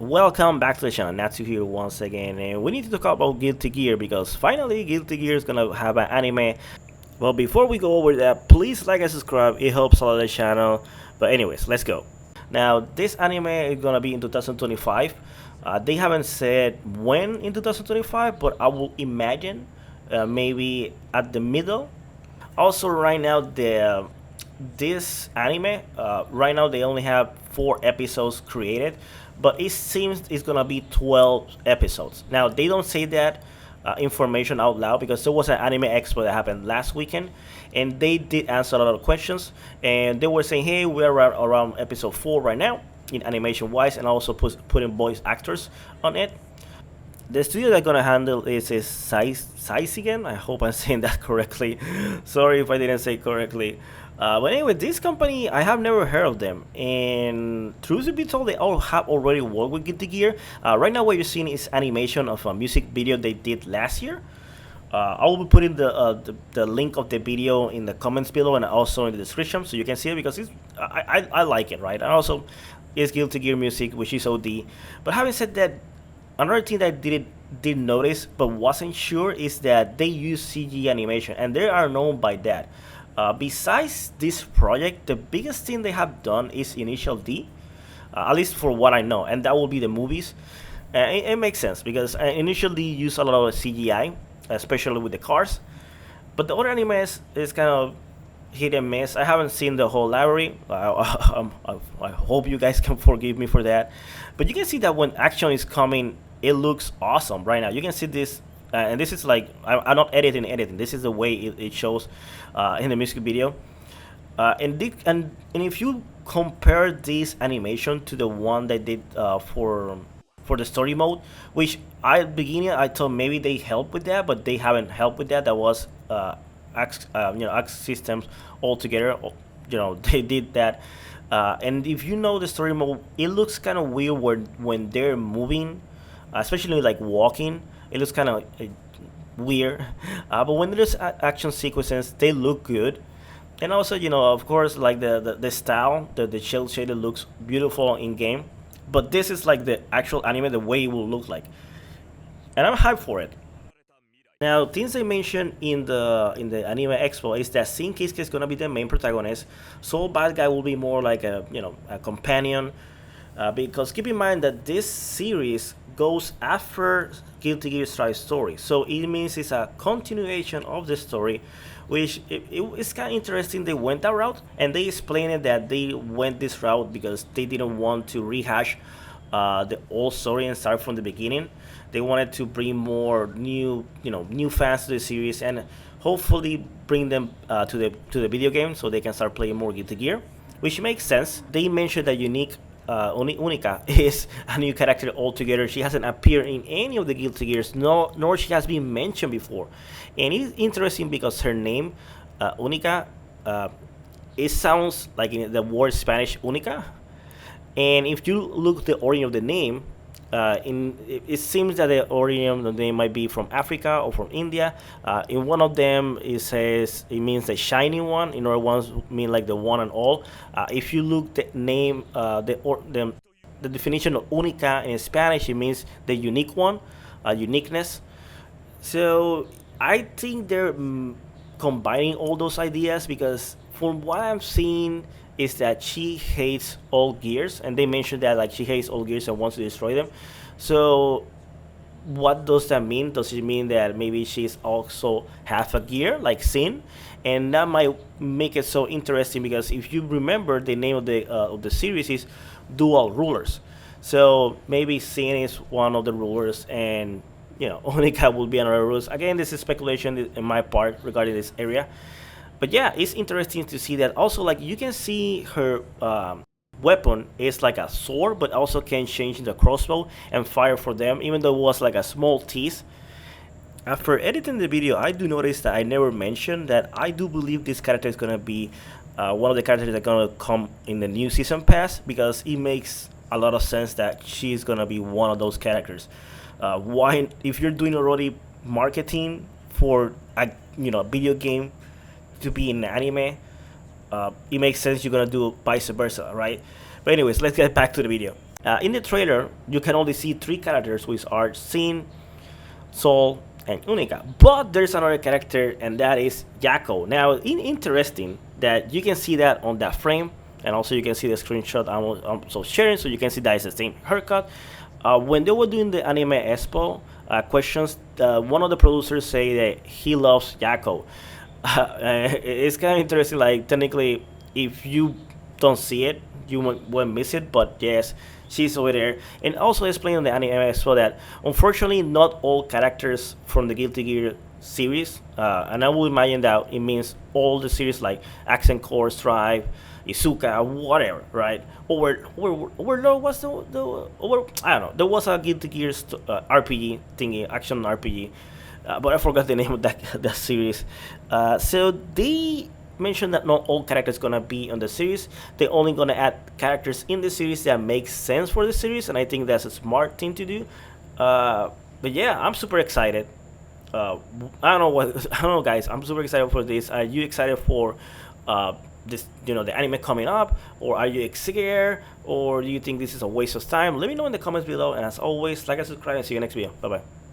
Welcome back to the channel, Natsu here once again, and we need to talk about Guilty Gear because finally Guilty Gear is gonna have an anime. Well, before we go over that, please like and subscribe, it helps a lot the channel. But anyways, let's go. Now, this anime is gonna be in 2025. They haven't said when in 2025, but I will imagine maybe at the middle. Also, right now this anime right now they only have 4 episodes created, but it seems it's gonna be 12 episodes. Now they don't say that information out loud because there was an anime expo that happened last weekend, and they did answer a lot of questions, and they were saying, hey, we're around episode 4 right now in animation wise, and also putting voice actors on it. The studio that's gonna handle is Size again. I hope I'm saying that correctly. Sorry if I didn't say correctly. But anyway, this company I have never heard of them, and truth to be told, they all have already worked with Guilty Gear. Right now, what you're seeing is animation of a music video they did last year. I will be putting the link of the video in the comments below and also in the description so you can see it because I like it, right? And also, it's Guilty Gear music, which is OD. But having said that, another thing that I did notice but wasn't sure is that they use CG animation, and they are known by that. Besides this project, the biggest thing they have done is Initial D, at least for what I know, and that will be the movies. It makes sense because Initial D use a lot of CGI, especially with the cars. But the other animes is kind of hit and miss. I haven't seen the whole library. I hope you guys can forgive me for that. But you can see that when action is coming, it looks awesome right now. You can see this, and this is like I'm not editing. This is the way it shows in the music video. And if you compare this animation to the one they did for the story mode, which beginning I thought maybe they helped with that, but they haven't helped with that. That was Axe Systems altogether. They did that. And if you know the story mode, it looks kind of weird when they're moving, especially like walking. It looks kind of weird. But when there's action sequences, they look good. And also, of course, like the style, the shell shaded looks beautiful in game. But this is like the actual anime, the way it will look like, and I'm hyped for it. Now, things they mentioned in the anime expo is that Sin Kisuke is gonna be the main protagonist. Soul Bad Guy will be more like a companion, because keep in mind that this series goes after Guilty Gear Strive story, so it means it's a continuation of the story, which it's kind of interesting. They went that route, and they explained it that they went this route because they didn't want to rehash the old story and start from the beginning. They wanted to bring more new fans to the series and hopefully bring them to the video game so they can start playing more Guilty Gear, which makes sense. They mentioned that Unica is a new character altogether. She hasn't appeared in any of the Guilty Gears, nor she has been mentioned before. And it's interesting because her name, Unica, it sounds like in the word Spanish Unica. And if you look the origin of the name, it seems that the origin of the name might be from Africa or from India. In one of them, it says it means the shining one. In other ones, mean like the one and all. If you look the name, the definition of única in Spanish, it means the unique one, uniqueness. So I think they're combining all those ideas because from what I'm seeing is that she hates all gears, and they mentioned that like she hates all gears and wants to destroy them. So what does that mean? Does it mean that maybe she's also half a gear like Sin? And that might make it so interesting because if you remember, the name of the series is Dual Rulers. So maybe Sin is one of the rulers, and Onika will be another ruler. Again, this is speculation in my part regarding this area. But yeah, it's interesting to see that. Also, like you can see her weapon is like a sword, but also can change into a crossbow and fire for them, even though it was like a small tease. After editing the video, I do notice that I never mentioned that I do believe this character is gonna be one of the characters that are gonna come in the new season pass, because it makes a lot of sense that she's gonna be one of those characters. Why, if you're doing already marketing for a video game to be in anime, it makes sense you're gonna do vice versa, right? But anyways, let's get back to the video. In the trailer, you can only see three characters, which are Sin, Sol, and Unica. But there's another character, and that is Yako. Now, interesting that you can see that on that frame, and also you can see the screenshot I'm also sharing, so you can see that it's the same haircut. When they were doing the Anime Expo questions, one of the producers say that he loves Yako. It's kind of interesting. Like technically, if you don't see it, you won't miss it. But yes, she's over there, and also explain on the Anime Expo that unfortunately not all characters from the Guilty Gear series, and I would imagine that it means all the series like Accent Core, Strive, Izuka, whatever, right? Overlord was the over. I don't know. There was a Guilty Gear RPG thingy, action RPG, but I forgot the name of that that series. So they mentioned that not all characters gonna be on the series. They're only gonna add characters in the series that make sense for the series, and I think that's a smart thing to do. But yeah, I'm super excited. I don't know what I don't know, guys. I'm super excited for this. Are you excited for this? The anime coming up, or are you scared, or do you think this is a waste of time? Let me know in the comments below. And as always, like and subscribe, and see you next video. Bye bye.